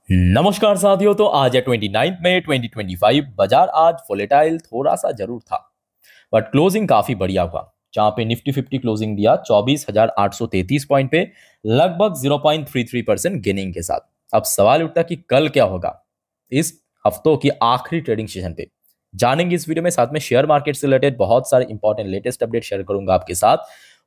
नमस्कार साथियों। तो आज है 29 मई 2025। बाजार आज वोलेटाइल थोड़ा सा जरूर था, बट क्लोजिंग काफी बढ़िया हुआ। जहां पे निफ्टी 50 क्लोजिंग दिया 24,833 पॉइंट पे, लगभग 0.33% गेनिंग के साथ। अब सवाल उठता कि कल क्या होगा इस हफ्तों की आखिरी ट्रेडिंग सेशन पे। जानेंगे इस वीडियो में, साथ में शेयर मार्केट से रिलेटेड बहुत सारे इंपॉर्टेंट लेटेस्ट अपडेट शेयर करूंगा आपके साथ।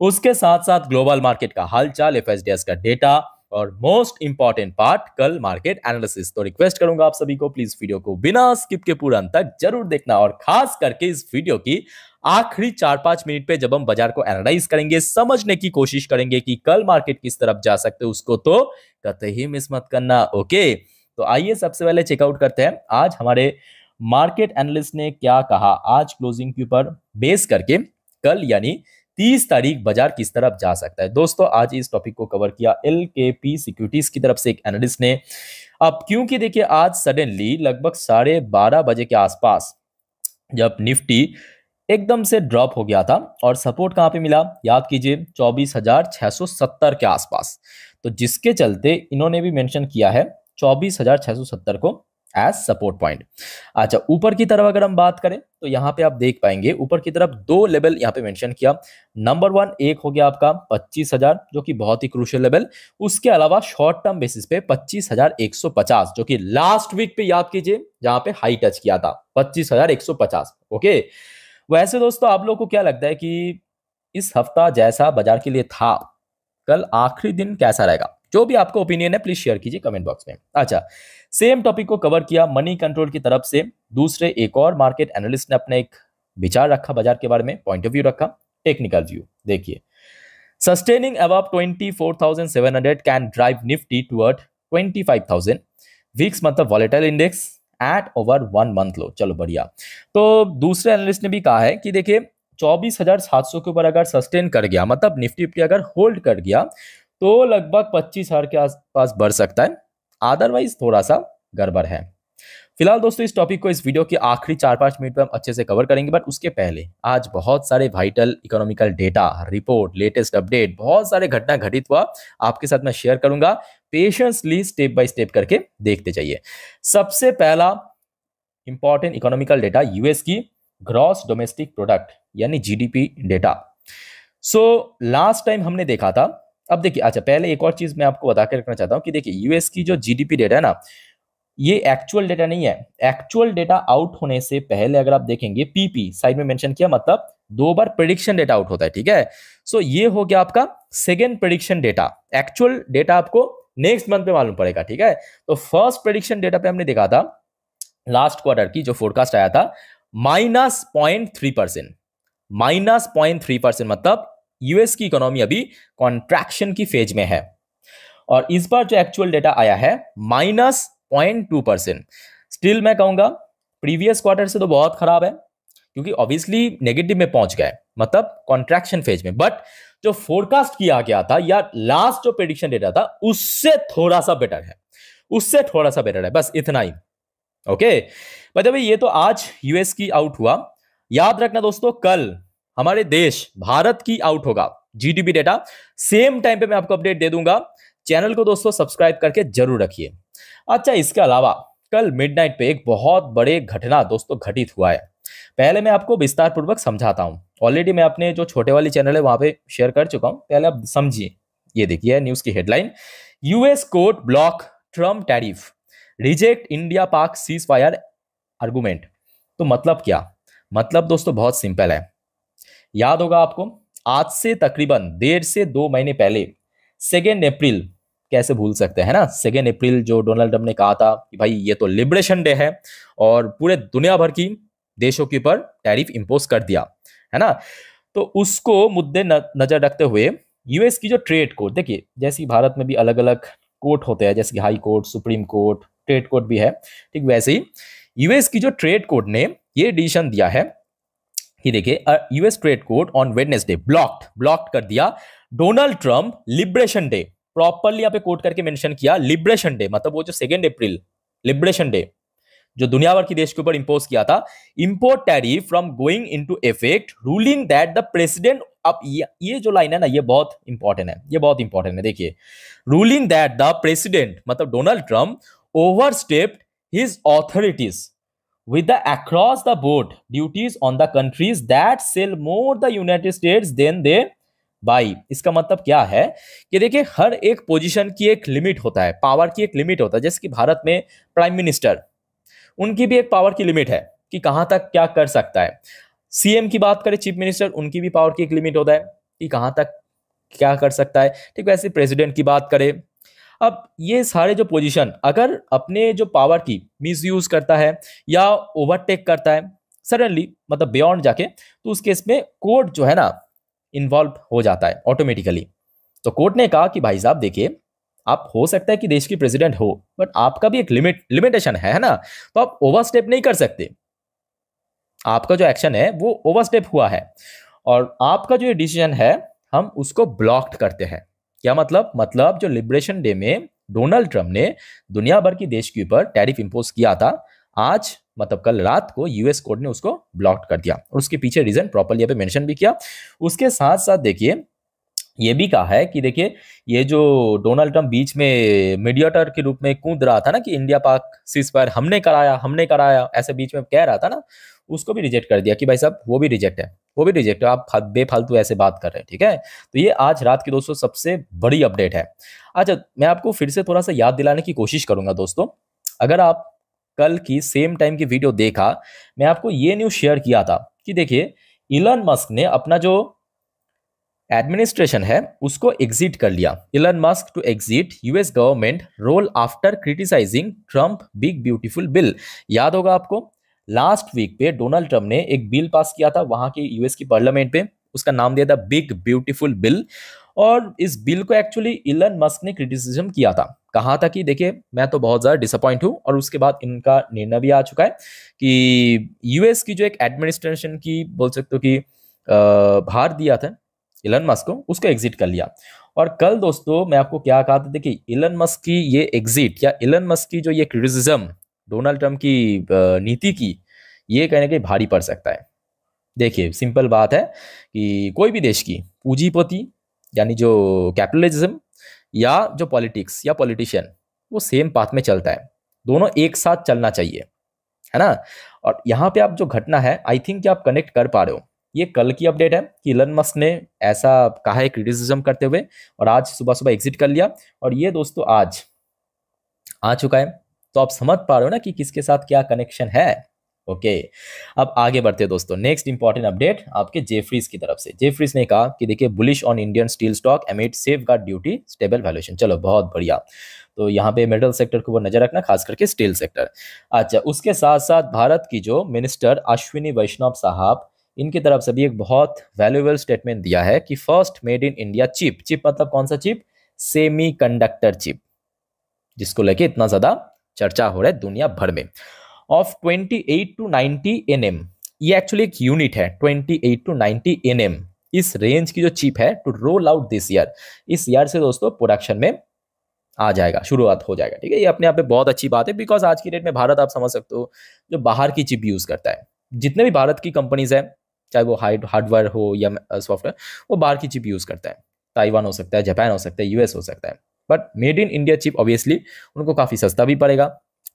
उसके साथ साथ ग्लोबल मार्केट का हालचाल, एफएसडीएस का डेटा और मोस्ट इंपॉर्टेंट पार्ट कल मार्केट एनालिसिस। तो रिक्वेस्ट करूंगा आप सभी को, प्लीज वीडियो को बिना स्किप के पूरा अंत तक जरूर देखना, और खास करके इस वीडियो की आखिरी 4-5 मिनट पे जब हम बाजार को एनालाइज करेंगे, समझने की कोशिश करेंगे कि कल मार्केट किस तरफ जा सकते हैं, उसको तो कतई मिस मत करना। ओके, तो आइए सबसे पहले चेकआउट करते हैं आज हमारे मार्केट एनालिस्ट ने क्या कहा आज क्लोजिंग के ऊपर बेस करके। कल यानी 30 तारीख बाजार किस तरफ जा सकता है। दोस्तों आज इस टॉपिक को कवर किया एलकेपी सिक्योरिटीज की तरफ से एक एनालिस्ट ने। अब क्योंकि देखिए आज सडनली लगभग 12:30 बजे के आसपास जब निफ्टी एकदम से ड्रॉप हो गया था, और सपोर्ट कहां पे मिला याद कीजिए 24,670 के आसपास। तो जिसके चलते इन्होंने भी मेंशन किया है 24,670 को एज सपोर्ट पॉइंट। अच्छा, ऊपर की तरफ अगर हम बात करें तो यहाँ पे आप देख पाएंगे ऊपर की तरफ दो लेवल यहाँ पे मेंशन किया। नंबर 1 एक हो गया आपका 25,000, जो कि बहुत ही क्रूशियल लेवल। उसके अलावा शॉर्ट टर्म बेसिस पे 25,150, जो कि लास्ट वीक पे याद कीजिए जहां पे हाई टच किया था 25,150। ओके, वैसे दोस्तों आप लोग को क्या लगता है कि इस हफ्ता जैसा बाजार के लिए था, कल आखिरी दिन कैसा रहेगा? जो भी आपका ओपिनियन है प्लीज शेयर कीजिए कमेंट बॉक्स में। अच्छा, सेम टॉपिक को कवर किया मनी कंट्रोल की तरफ से। दूसरे एक और मार्केट एनालिस्ट ने अपना एक विचार रखा बाजार के बारे में, पॉइंट ऑफ व्यू रखा, टेक्निकल व्यू। देखिए, sustaining above 24,700 can drive Nifty toward 25,000 weeks, मतलब volatile index at over 1 month low. चलो बढ़िया। तो दूसरे एनालिस्ट ने भी कहा है कि देखिए 24,700 के ऊपर अगर सस्टेन कर गया, मतलब निफ्टी अगर होल्ड कर गया, तो लगभग 25,000 के आसपास बढ़ सकता है। अदरवाइज थोड़ा सा गड़बड़ है। फिलहाल दोस्तों इस टॉपिक को इस वीडियो के आखिरी 4-5 मिनट में हम अच्छे से कवर करेंगे, बट उसके पहले आज बहुत सारे vital economical data, report, latest update, बहुत सारे घटना घटित हुआ, आपके साथ मैं शेयर करूंगा। पेशेंसली स्टेप बाय स्टेप करके देखते जाइए। सबसे पहला इंपॉर्टेंट इकोनॉमिकल डेटा, यूएस की ग्रॉस डोमेस्टिक प्रोडक्ट यानी GDP data. So last time हमने देखा था। अब देखिए, अच्छा पहले एक और चीज मैं आपको बता के रखना चाहता हूं कि देखिए यूएस की जो जीडीपी डेटा है ना, ये एक्चुअल डेटा नहीं है। एक्चुअल डेटा आउट होने से पहले अगर आप देखेंगे, पीपी साइड में मेंशन किया, मतलब 2 बार प्रेडिक्शन डेटा आउट होता है। ठीक है, सो ये हो गया आपका second prediction data. Actual data आपको नेक्स्ट मंथ पे मालूम पड़ेगा। ठीक है, तो फर्स्ट प्रेडिक्शन डेटा पे हमने देखा था लास्ट क्वार्टर की जो फोरकास्ट आया था -0.3%। -0.3% मतलब यूएस की इकोनॉमी अभी कॉन्ट्रैक्शन की फेज में है। और इस बार जो एक्चुअल डेटा आया है -0.2%। स्टिल मैं कहूंगा प्रीवियस क्वार्टर से तो बहुत खराब है, क्योंकि ऑब्वियसली नेगेटिव में पहुंच गए, मतलब कॉन्ट्रैक्शन फेज में। बट जो फोरकास्ट किया गया था या लास्ट जो प्रेडिक्शन डेटा था उससे थोड़ा सा बेटर है, उससे थोड़ा सा बेटर है, बस इतना ही। ओके, भाई ये तो आज यूएस की आउट हुआ। याद रखना दोस्तों, कल हमारे देश भारत की आउट होगा जीडीपी डेटा। सेम टाइम पे मैं आपको अपडेट दे दूंगा। चैनल को दोस्तों सब्सक्राइब करके जरूर रखिए। अच्छा, इसके अलावा कल मिडनाइट पे एक बहुत बड़े घटना दोस्तों घटित हुआ है। पहले मैं आपको विस्तार पूर्वक समझाता हूं। ऑलरेडी मैं अपने जो छोटे वाली चैनल है वहां पे शेयर कर चुका हूं, पहले आप समझिए। ये देखिए न्यूज की headline, US court block Trump tariff, reject India पाक सीज फायर आर्गुमेंट। तो मतलब क्या? मतलब दोस्तों बहुत सिंपल है। याद होगा आपको, आज से तकरीबन 1.5 से 2 महीने पहले 2 अप्रैल, कैसे भूल सकते हैं ना, 2 अप्रैल जो डोनाल्ड ट्रम्प ने कहा था कि भाई ये तो लिबरेशन डे है, और पूरे दुनिया भर की देशों के ऊपर टैरिफ इंपोज कर दिया है ना। तो उसको मुद्दे नजर रखते हुए यूएस की जो ट्रेड कोर्ट, देखिए जैसे भारत में भी अलग अलग कोर्ट होते हैं, जैसे कि high court, supreme court, trade court भी है, ठीक वैसे ही यूएस की जो ट्रेड कोर्ट ने ये डिसीजन दिया है कि देखिए US trade court on Wednesday blocked कर दिया Donald Trump liberation day. Properly यहाँ पे कोट करके मेंशन किया लिबरेशन डे, मतलब वो जो 2 अप्रैल लिबरेशन डे जो दुनिया भर की देश के ऊपर इंपोज किया था, import tariff from going into effect, ruling that the president. अब ये जो लाइन है ना, ये बहुत इंपॉर्टेंट है, ये बहुत इंपॉर्टेंट है। देखिए, रूलिंग दैट द प्रेसिडेंट मतलब Donald Trump overstepped his authorities with the across the board duties on the countries that sell more the United States than they buy। इसका मतलब क्या है कि देखिए हर एक पोजीशन की एक लिमिट होता है, पावर की एक लिमिट होता है। जैसे कि भारत में प्राइम मिनिस्टर, उनकी भी एक पावर की लिमिट है कि कहां तक क्या कर सकता है। सीएम की बात करें, चीफ मिनिस्टर, उनकी भी पावर की एक लिमिट होता है कि कहां तक क्या कर सकता है। ठीक वैसे प्रेसिडेंट की बात करें, अब ये सारे जो पोजीशन अगर अपने जो पावर की मिसयूज करता है या ओवरटेक करता है सडनली, मतलब बियॉन्ड जाके, तो उस केस में कोर्ट जो है ना इन्वॉल्व हो जाता है ऑटोमेटिकली। तो कोर्ट ने कहा कि भाई साहब देखिए, आप हो सकता है कि देश की प्रेसिडेंट हो, बट आपका भी एक लिमिटेशन है ना, तो आप ओवरस्टेप नहीं कर सकते। आपका जो एक्शन है वो ओवरस्टेप हुआ है और आपका जो डिसीजन है हम उसको ब्लॉक्ड करते हैं। क्या मतलब जो लिबरेशन डे में डोनाल्ड ट्रंप ने दुनिया भर की देश के ऊपर टैरिफ इंपोज किया था, आज मतलब कल रात को यूएस कोर्ट ने उसको ब्लॉक कर दिया और उसके पीछे रीजन प्रॉपर्ली यहाँ पे मेंशन भी किया। उसके साथ साथ देखिए ये भी कहा है कि देखिए ये जो डोनाल्ड ट्रंप बीच में मीडिएटर के रूप में कूद रहा था ना कि इंडिया पाक सीजफायर हमने कराया ऐसे बीच में कह रहा था ना, उसको भी रिजेक्ट कर दिया कि भाई साहब वो भी रिजेक्ट है, आप बेफालतू ऐसे बात कर रहे हैं। ठीक है, तो ये आज रात की दोस्तों सबसे बड़ी अपडेट है। अच्छा, मैं आपको फिर से थोड़ा सा याद दिलाने की कोशिश करूंगा दोस्तों। अगर आप कल की सेम टाइम की वीडियो देखा, मैं आपको ये न्यूज शेयर किया था कि देखिए इलन मस्क ने अपना जो एडमिनिस्ट्रेशन है उसको एग्जिट कर लिया। Elon Musk to exit US government role after criticizing Trump big beautiful bill. याद होगा आपको, लास्ट वीक पे डोनाल्ड ट्रम्प ने एक बिल पास किया था वहां की यूएस की पार्लियामेंट पे, उसका नाम दिया था बिग ब्यूटीफुल बिल। और इस बिल को एक्चुअली इलन मस्क ने क्रिटिसिज्म किया था, कहा था कि देखिए मैं तो बहुत ज्यादा डिसअपॉइंट हूं। और उसके बाद इनका निर्णय भी आ चुका है कि यूएस की जो एक एडमिनिस्ट्रेशन की बोल सकते हो कि भार दिया था इलन मस्क को, उसको एग्जिट कर लिया। और कल दोस्तों मैं आपको क्या कहा था, देखिए इलन मस्क की ये एग्जिट या इलन मस्क की जो ये क्रिटिसिज्म डोनाल्ड ट्रम्प की नीति की, ये कहने के भारी पड़ सकता है। देखिए सिंपल बात है कि कोई भी देश की पूंजीपति यानी जो कैपिटलिज्म या जो पॉलिटिक्स या पॉलिटिशियन, वो सेम पाथ में चलता है, दोनों एक साथ चलना चाहिए, है ना। और यहाँ पे आप जो घटना है आई थिंक कि आप कनेक्ट कर पा रहे हो। ये कल की अपडेट है कि इलन मस्क ने ऐसा कहा है क्रिटिसिज्म करते हुए, और आज सुबह सुबह एग्जिट कर लिया, और ये दोस्तों आज आ चुका है। तो आप समझ पा रहे हो ना कि किसके साथ क्या कनेक्शन है। ओके, अब आगे बढ़ते हैं दोस्तों। नेक्स्ट इंपॉर्टेंट अपडेट आपके जेफरीज की तरफ से। जेफरीज ने कहा कि देखिए bullish on Indian steel stock एमिड safeguard duty stable valuation. चलो बहुत बढ़िया, तो यहाँ पे मेटल सेक्टर को वो नजर रखना, खास करके स्टील सेक्टर। अच्छा, उसके साथ साथ भारत की जो मिनिस्टर अश्विनी वैष्णव साहब, इनकी तरफ से भी एक बहुत वैल्यूएबल स्टेटमेंट दिया है कि first made in India chip, chip मतलब कौन सा चिप, सेमी कंडक्टर चिप, जिसको लेके इतना ज्यादा चर्चा हो रहा है दुनिया भर में, ऑफ 28 to 90 nm। ये एक्चुअली एक यूनिट है 28 to 90 nm, इस रेंज की जो चिप है to roll out this year. इस ईयर से दोस्तों प्रोडक्शन में आ जाएगा, शुरुआत हो जाएगा। ठीक है, ये अपने आप में बहुत अच्छी बात है, बिकॉज आज की डेट में भारत आप समझ सकते हो जो बाहर की चिप यूज करता है, जितने भी भारत की कंपनीज है, चाहे वो हार्डवेयर हो या सॉफ्टवेयर, वो बाहर की चिप यूज करता है। ताइवान हो सकता है, जापान हो सकता है, यूएस हो सकता है, but made in India chip obviously उनको काफी सस्ता भी पड़ेगा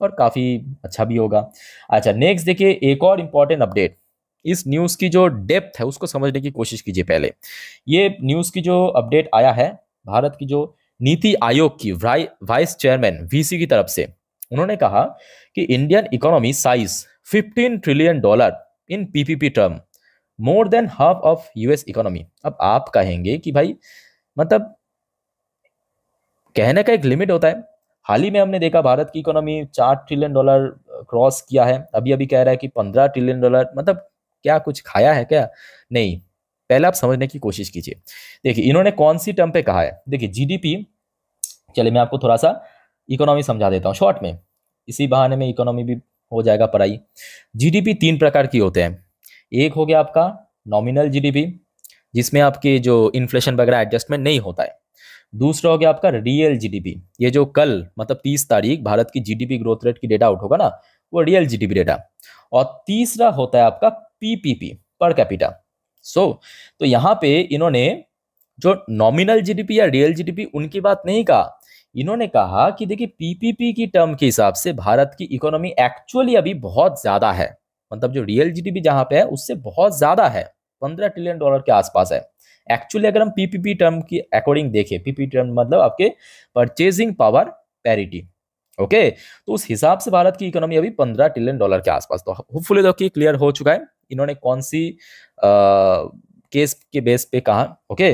और काफी अच्छा भी होगा। अच्छा, नेक्स्ट देखिए एक और इंपॉर्टेंट अपडेट। इस न्यूज की जो डेप्थ है उसको समझने की कोशिश कीजिए। पहले ये न्यूज की जो अपडेट आया है भारत की जो नीति आयोग की वाइस चेयरमैन वीसी की तरफ से, उन्होंने कहा कि Indian economy size $15 trillion in PPP term, more than half of US economy. अब आप कहेंगे कि भाई मतलब कहने का एक लिमिट होता है। हाल ही में हमने देखा भारत की इकोनॉमी $4 ट्रिलियन क्रॉस किया है, अभी अभी कह रहा है कि $15 ट्रिलियन। मतलब क्या कुछ खाया है क्या? नहीं, पहले आप समझने की कोशिश कीजिए। देखिए इन्होंने कौन सी टर्म पे कहा है, देखिए जीडीपी। चलिए मैं आपको थोड़ा सा इकोनॉमी समझा देता हूँ शॉर्ट में, इसी बहाने में इकोनॉमी भी हो जाएगा पढ़ाई। जीडीपी 3 प्रकार की होते हैं। एक हो गया आपका नॉमिनल जीडीपी, जिसमें आपके जो इन्फ्लेशन वगैरह एडजस्टमेंट नहीं होता है। दूसरा हो गया आपका रियल जीडीपी, ये जो कल मतलब 30 तारीख भारत की जीडीपी ग्रोथ रेट की डेटा आउट होगा ना, वो रियल जीडीपी डेटा। और तीसरा होता है आपका पीपीपी, पर कैपिटा। तो यहां पे इन्होंने जो नॉमिनल जीडीपी या रियल जीडीपी उनकी बात नहीं कहा, इन्होंने कहा कि देखिए पीपीपी की टर्म के हिसाब से भारत की इकोनॉमी एक्चुअली अभी बहुत ज्यादा है, मतलब जो रियल जीडीपी जहां पे है उससे बहुत ज्यादा है, 15 ट्रिलियन डॉलर के आसपास है। एक्चुअली अगर हम पीपीपी टर्म की अकॉर्डिंग देखें, पीपीपी टर्म मतलब आपके परचेजिंग पावर पैरिटी, ओके, तो उस हिसाब से भारत की इकोनॉमी अभी 15 ट्रिलियन डॉलर के आसपास। तो होपफुली देखिए क्लियर हो चुका है इन्होंने कौन सी केस के बेस पे कहा, ओके।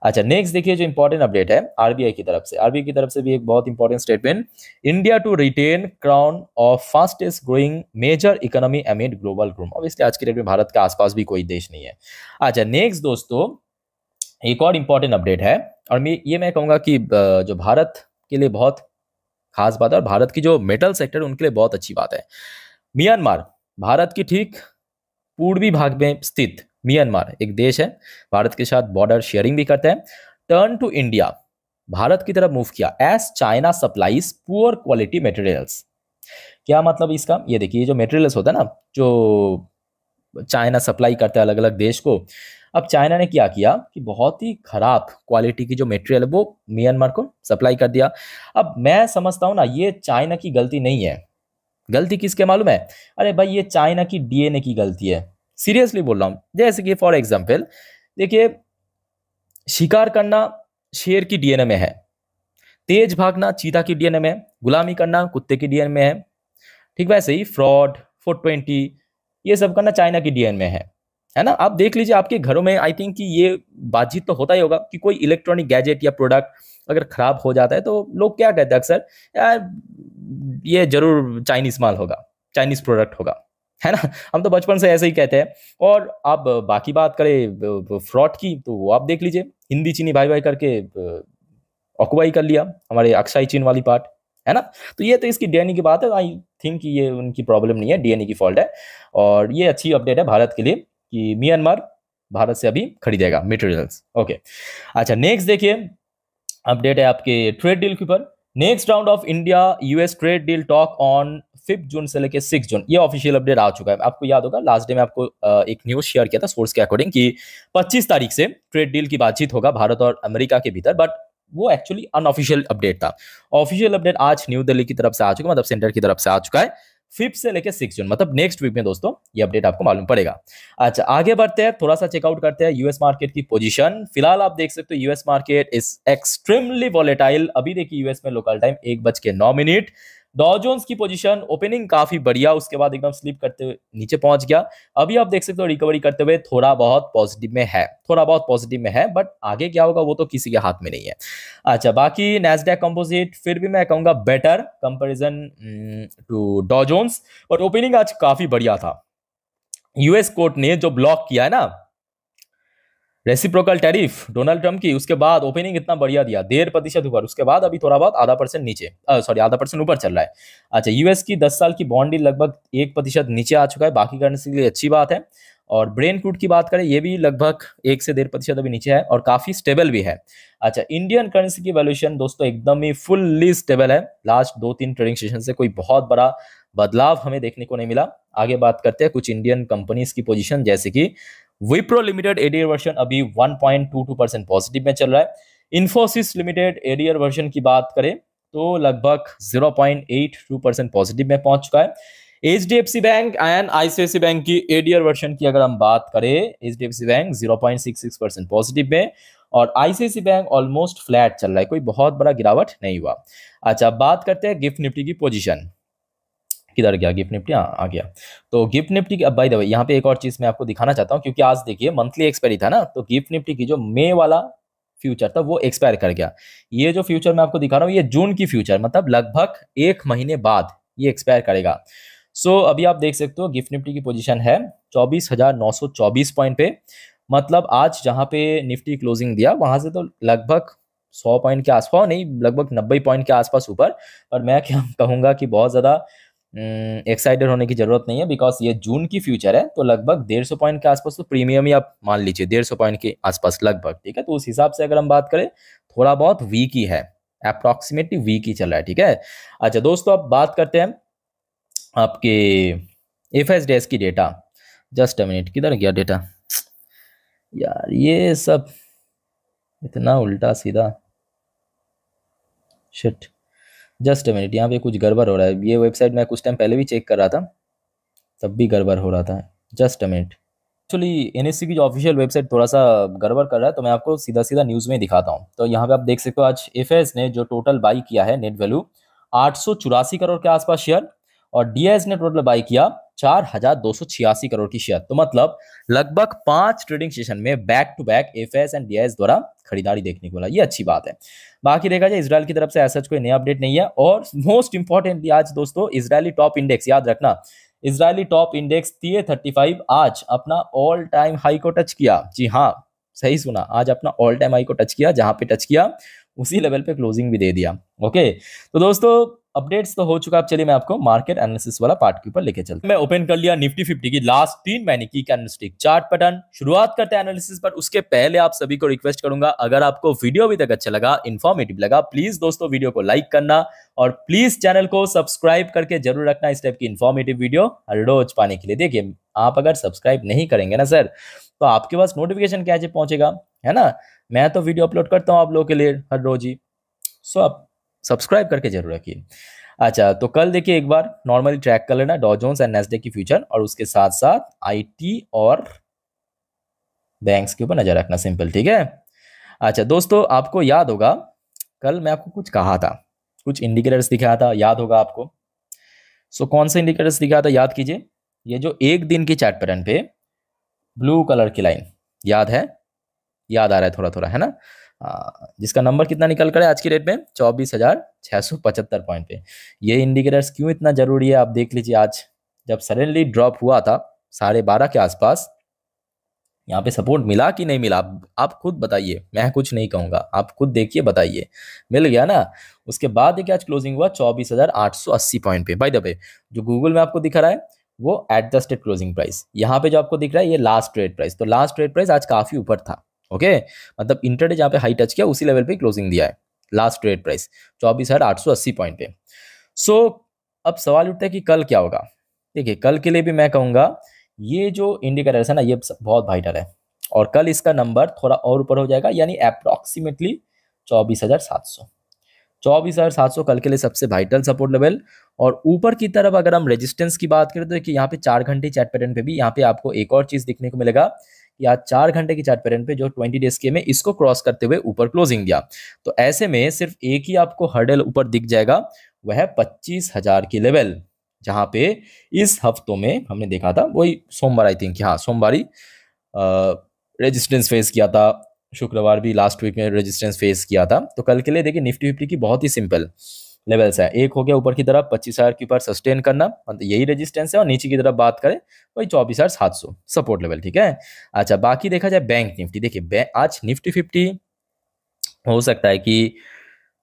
अच्छा नेक्स्ट देखिए जो इंपॉर्टेंट अपडेट है आरबीआई की तरफ से, आरबीआई की तरफ से भी एक बहुत important statement, India to retain crown of fastest growing major economy amid global gloom. Obviously आज की डेट में भारत के आसपास भी कोई देश नहीं है। अच्छा नेक्स्ट दोस्तों एक और इंपॉर्टेंट अपडेट है, और मैं कहूंगा कि जो भारत के लिए बहुत खास बात है और भारत की जो मेटल सेक्टर उनके लिए बहुत अच्छी बात है। म्यांमार, भारत की ठीक पूर्वी भाग में स्थित म्यांमार एक देश है, भारत के साथ बॉर्डर शेयरिंग भी करते हैं, टर्न टू इंडिया, भारत की तरफ मूव किया as China supplies poor quality materials. क्या मतलब इसका, ये देखिए जो मटेरियल्स होता है ना, जो चाइना सप्लाई करता है अलग अलग देश को, अब चाइना ने क्या किया कि बहुत ही खराब क्वालिटी की जो मटेरियल है वो म्यांमार को सप्लाई कर दिया। अब मैं समझता हूं ना ये चाइना की गलती नहीं है, गलती किसके मालूम है, अरे भाई ये चाइना की डीएनए की गलती है, सीरियसली बोल रहा हूं। जैसे कि फॉर एग्जांपल देखिए शिकार करना शेर की डीएनए में है, तेज भागना चीता की डीएनए में है, गुलामी करना कुत्ते की डीएनए में है, ठीक वैसे ही फ्रॉड 420 ये सब करना चाइना की डीएनए में है ना। आप देख लीजिए आपके घरों में आई थिंक कि ये बातचीत तो होता ही होगा कि कोई इलेक्ट्रॉनिक गैजेट या प्रोडक्ट अगर खराब हो जाता है तो लोग क्या कहते हैं अक्सर, यार ये जरूर चाइनीज माल होगा, चाइनीज प्रोडक्ट होगा, है ना। हम तो बचपन से ऐसे ही कहते हैं। और अब बाकी बात करें फ्रॉड की तो वो आप देख लीजिए हिंदी चीनी भाई भाई करके ऑक्युपाई कर लिया हमारे अक्साई चीन वाली पार्ट, है ना। तो ये तो इसकी डीएनए की बात है, आई थिंक ये उनकी प्रॉब्लम नहीं है, डीएनए की फॉल्ट है। और ये अच्छी अपडेट है भारत के लिए कि म्यांमार भारत से अभी खरीदेगा मटेरियल्स, ओके। अच्छा नेक्स्ट देखिए अपडेट है आपके ट्रेड डील के ऊपर। Next round of India US trade deal talk on 5 जून से लेके 6 जून, ये ऑफिशियल अपडेट आ चुका है। आपको याद होगा लास्ट डे में आपको एक न्यूज शेयर किया था सोर्स के अकॉर्डिंग कि 25 तारीख से ट्रेड डील की बातचीत होगा भारत और अमेरिका के भीतर, बट वो एक्चुअली अनऑफिशियल अपडेट था। ऑफिशियल अपडेट आज न्यू दिल्ली की तरफ से आ चुका, मतलब सेंटर की तरफ से आ चुका है 5 से लेके 6 जून, मतलब नेक्स्ट वीक में दोस्तों ये अपडेट आपको मालूम पड़ेगा। अच्छा आगे बढ़ते हैं, थोड़ा सा चेकआउट करते हैं यूएस मार्केट की पोजीशन। फिलहाल आप देख सकते हो US market is extremely volatile. अभी देखिए यूएस में लोकल टाइम 1:09, डॉ जोन्स की पोजीशन ओपनिंग काफी बढ़िया, उसके बाद एकदम स्लिप करते हुए नीचे पहुंच गया। अभी आप देख सकते हो रिकवरी करते हुए थोड़ा बहुत पॉजिटिव में है, थोड़ा बहुत पॉजिटिव में है, बट आगे क्या होगा वो तो किसी के हाथ में नहीं है। अच्छा बाकी नैस्डैक कंपोजिट फिर भी मैं कहूंगा बेटर कंपैरिजन टू डॉ जोन्स, और ओपनिंग आज काफी बढ़िया था। यूएस कोर्ट ने जो ब्लॉक किया है ना रेसिप्रोकल टैरिफ डोनाल्ड ट्रम्प की, उसके बाद ओपनिंग इतना बढ़िया दिया 1.5% ऊपर, उसके बाद अभी थोड़ा बहुत आधा% नीचे, सॉरी आधा% ऊपर चल रहा है। अच्छा यूएस की 10 साल की बॉन्ड डील लगभग 1% नीचे आ चुका है, बाकी करेंसी के लिए अच्छी बात है। और ब्रेन क्रूड की बात करें ये भी लगभग 1 से 1.5% अभी नीचे है और काफी स्टेबल भी है। अच्छा इंडियन करेंसी की वैल्यूएशन दोस्तों एकदम ही फुल्ली स्टेबल है, लास्ट 2-3 ट्रेडिंग सेशन से कोई बहुत बड़ा बदलाव हमें देखने को नहीं मिला। आगे बात करते हैं कुछ इंडियन कंपनीज की पोजीशन, जैसे कि विप्रो लिमिटेड एडीआर वर्जन अभी 1.22% पॉजिटिव में चल रहा है। इन्फोसिस लिमिटेड एडीआर वर्जन की बात करें तो लगभग 0.82% पॉजिटिव में पहुंच चुका है। HDFC bank and ICIC bank की एडीआर वर्जन की अगर हम बात करें, एचडीएफसी बैंक 0.66% पॉजिटिव में और आईसीआईसी बैंक ऑलमोस्ट फ्लैट चल रहा है, कोई बहुत बड़ा गिरावट नहीं हुआ। अच्छा बात करते हैं गिफ्ट निफ्टी की पोजीशन, किधर गया गिफ्ट निफ्टी, हाँ आ गया। तो गिफ्ट निफ्टी की, अब बाय द वे यहाँ पे एक और चीज मैं आपको दिखाना चाहता हूँ, क्योंकि आज देखिए मंथली एक्सपायरी था ना, तो गिफ्ट निफ्टी की जो मई वाला फ्यूचर था वो एक्सपायर कर गया। ये जो फ्यूचर मैं आपको दिखा रहा हूँ ये जून की फ्यूचर, मतलब लगभग 1 महीने बाद ये एक्सपायर करेगा। सो अभी आप देख सकते हो गिफ्ट निफ्टी की पोजीशन है 24,924 पॉइंट पे, मतलब आज जहां पे निफ्टी क्लोजिंग दिया वहां से तो लगभग 100 पॉइंट के आसपास, नहीं लगभग 90 पॉइंट के आसपास ऊपर। और मैं क्या कहूंगा कि बहुत ज्यादा एक्साइटेड होने की जरूरत नहीं है, बिकॉज ये जून की फ्यूचर है, तो लगभग 150 पॉइंट के आसपास तो प्रीमियम ही आप मान लीजिए 150 पॉइंट के आसपास लगभग, ठीक है। तो उस हिसाब से अगर हम बात करें थोड़ा बहुत वीक ही है, अप्रोक्सीमेटली वीक ही चल रहा है, ठीक है। अच्छा दोस्तों अब बात करते हैं आपके एफएसडीएस की डेटा, जस्ट अ मिनट किधर गया डेटा यार, ये सब इतना उल्टा सीधा, शिट, जस्ट अ मिनट, यहाँ पे कुछ गड़बड़ हो रहा है। ये वेबसाइट मैं कुछ टाइम पहले भी चेक कर रहा था, तब भी गड़बड़ हो रहा था। Just a minute. Actually NSC की जो ऑफिशियल वेबसाइट थोड़ा सा गड़बड़ कर रहा है, तो मैं आपको सीधा सीधा न्यूज़ में ही दिखाता हूँ। तो यहाँ पे आप देख सकते हो, आज एफएस ने जो टोटल बाई किया है नेट वैल्यू 884 करोड़ के आसपास शेयर, और डीआईएस ने टोटल बाई किया 4286 करोड़ की शेयर। तो मतलब लगभग 5 ट्रेडिंग सेशन में back to back FS and DIS द्वारा खरीदारी देखने को मिला। ये अच्छी बात है। बाकी देखा जाए इसराइल की तरफ से ऐसा कोई नया अपडेट नहीं है। और मोस्ट इंपॉर्टेंटली आज दोस्तों इजरायली टॉप इंडेक्स, याद रखना, इजरायली टॉप इंडेक्स TA35 आज अपना ऑल टाइम हाई को टच किया। जी हाँ, सही सुना, आज अपना ऑल टाइम हाई को टच किया। जहां पे टच किया उसी लेवल पे क्लोजिंग भी दे दिया। ओके, तो दोस्तों अपडेट्स तो हो चुका। अब चलिए मैं आपको मार्केट एनालिसिस वाला पार्ट के ऊपर लेके चलता हूं। मैं ओपन कर लिया निफ्टी 50 की लास्ट 3 महीने की कैंडलस्टिक चार्ट पैटर्न। शुरुआत करते हैं एनालिसिस पर। उसके पहले आप सभी को रिक्वेस्ट करूंगा, अगर आपको वीडियो अभी तक अच्छा लगा, इन्फॉर्मेटिव लगा, प्लीज दोस्तों वीडियो को लाइक करना और प्लीज चैनल को सब्सक्राइब करके जरूर रखना इस टाइप की इन्फॉर्मेटिव वीडियो हर रोज पाने के लिए। देखिए, आप अगर सब्सक्राइब नहीं करेंगे ना सर, तो आपके पास नोटिफिकेशन कैसे पहुंचेगा, है ना। मैं तो वीडियो अपलोड करता हूं आप लोगों के लिए हर रोज ही, सो आप सब्सक्राइब करके जरूर रखिए। अच्छा, तो कल देखिए एक बार नॉर्मली ट्रैक कर लेना डॉ जोन्स एंड नैस्डैक की फ्यूचर, और उसके साथ साथ आईटी और बैंक्स के ऊपर नजर रखना, सिंपल, ठीक है। अच्छा दोस्तों, आपको याद होगा कल मैं आपको कुछ कहा था, कुछ इंडिकेटर्स दिखाया था, याद होगा आपको। सो कौन से इंडिकेटर्स दिखाया था, याद कीजिए। ये जो एक दिन की चार्ट पैटर्न पे ब्लू कलर की लाइन, याद है, याद आ रहा है थोड़ा थोड़ा, है ना। जिसका नंबर कितना निकल कर है आज की डेट में 24,675 पॉइंट पे। ये इंडिकेटर्स क्यों इतना जरूरी है आप देख लीजिए। आज जब सडनली ड्रॉप हुआ था 12:30 के आसपास, यहाँ पे सपोर्ट मिला कि नहीं मिला, आप खुद बताइए, मैं कुछ नहीं कहूंगा, आप खुद देखिए बताइए। मिल गया ना। उसके बाद देखिए आज क्लोजिंग हुआ 24,880 पॉइंट पे। बाय द वे, जो गूगल में आपको दिख रहा है वो एडजस्टेड क्लोजिंग प्राइस, यहाँ पे जो आपको दिख रहा है ये लास्ट ट्रेड प्राइस। तो लास्ट ट्रेड प्राइस आज काफी ऊपर था। ओके, मतलब इंटरडे जहाँ पे हाई टच किया उसी लेवल पे क्लोजिंग दिया है। लास्ट ट्रेड प्राइस 24,880 पॉइंट पे। सो अब सवाल उठता है कि कल क्या होगा। देखिए, कल के लिए भी मैं कहूंगा ये जो इंडिकेटर्स है ना, ये बहुत वाइटल है, और कल इसका नंबर थोड़ा और ऊपर हो जाएगा, यानी अप्रोक्सीमेटली 24,700। 24,700 कल के लिए सबसे वाइटल सपोर्ट लेवल। और ऊपर की तरफ अगर हम रेजिस्टेंस की बात करें, तो देखिए यहाँ पे 4 घंटे चार्ट पैटर्न पे भी यहाँ पे आपको एक और चीज दिखने को मिलेगा कि आज 4 घंटे की चार्ट पैटर्न पे जो 20 डेज के में इसको क्रॉस करते हुए ऊपर क्लोजिंग दिया। तो ऐसे में सिर्फ एक ही आपको हर्डल ऊपर दिख जाएगा, वह है 25,000 की लेवल, जहां पे इस हफ्तों में हमने देखा था, वही सोमवार आई थिंक, हाँ सोमवार ही रेजिस्टेंस फेस किया था। शुक्रवार भी लास्ट वीक में रेजिस्टेंस फेस किया था। तो कल के लिए देखिए निफ्टी 50 की बहुत ही सिंपल लेवल्स है। एक हो गया ऊपर की तरफ 25,000 के ऊपर सस्टेन करना, मतलब यही रेजिस्टेंस है, और नीचे की तरफ बात करें वही 24,700 सपोर्ट लेवल, ठीक है। अच्छा, बाकी देखा जाए बैंक निफ्टी, देखिए आज निफ्टी 50 हो सकता है कि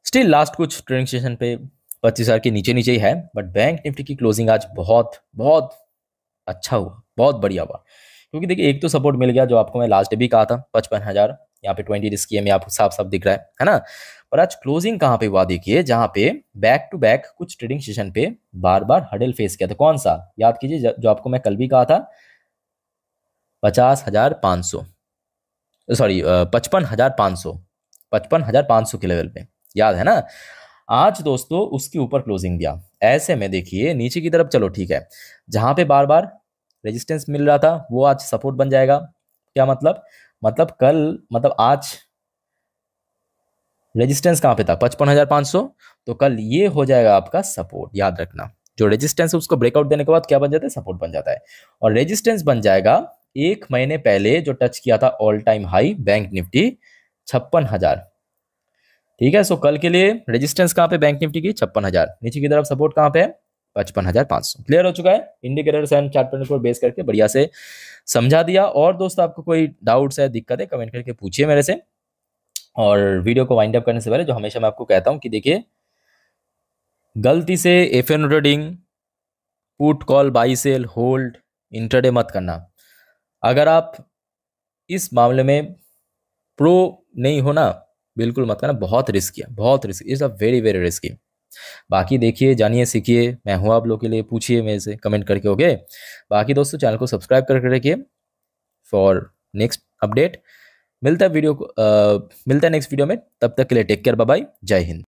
स्टिल लास्ट कुछ ट्रेडिंग सेशन पे 25,000 के नीचे नीचे ही है, बट बैंक निफ्टी की क्लोजिंग आज बहुत बहुत अच्छा हुआ, बहुत बढ़िया हुआ। क्योंकि देखिए एक तो सपोर्ट मिल गया, जो आपको मैं लास्ट डे भी कहा था 55,000, यहाँ पे 20 रिस्क में आपको साफ साफ दिख रहा है ना। पर आज क्लोजिंग कहाँ पे हुआ देखिए, जहाँ पे बैक टू बैक कुछ ट्रेडिंग सेशन पे बार बार हडल फेस किया था। कौन सा, याद कीजिए, जो आपको मैं कल भी कहा था 50,500, सॉरी 55,500, 55,500 के लेवल पे, याद है ना। आज दोस्तों उसके ऊपर क्लोजिंग दिया। ऐसे में देखिए नीचे की तरफ, चलो ठीक है, जहां पे बार बार रेजिस्टेंस मिल रहा था वो आज सपोर्ट बन जाएगा। क्या मतलब, कल, मतलब आज रेजिस्टेंस कहां पे था 55,500, तो कल ये हो जाएगा आपका सपोर्ट। याद रखना, जो रेजिस्टेंस है उसको ब्रेकआउट देने के बाद क्या बन जाता है, सपोर्ट बन जाता है। और रेजिस्टेंस बन जाएगा एक महीने पहले जो टच किया था all time high bank Nifty 56,000, ठीक है। सो कल के लिए रेजिस्टेंस कहां पे बैंक निफ्टी की 56,000, नीचे की तरफ सपोर्ट कहां पे है 55,500। क्लियर हो चुका है। इंडिकेटर्स एंड चार्ट पैटर्न को बेस करके बढ़िया से समझा दिया। और दोस्तों आपको कोई डाउट्स है, दिक्कत है, कमेंट करके पूछिए मेरे से। और वीडियो को वाइंड अप करने से पहले जो हमेशा मैं आपको कहता हूं कि देखिए, गलती से FN trading, put call, buy sell, hold, intraday मत करना। अगर आप इस मामले में प्रो नहीं हो ना, बिल्कुल मत करना। बहुत रिस्की है, बहुत risky, is a very very risky. बाकी देखिए, जानिए, सीखिए, मैं हूँ आप लोग के लिए, पूछिए मेरे से कमेंट करके। ओके, बाकी दोस्तों चैनल को सब्सक्राइब करके रखिए फॉर नेक्स्ट अपडेट। मिलता है नेक्स्ट वीडियो में, तब तक के लिए टेक केयर, बाय बाय, जय हिंद।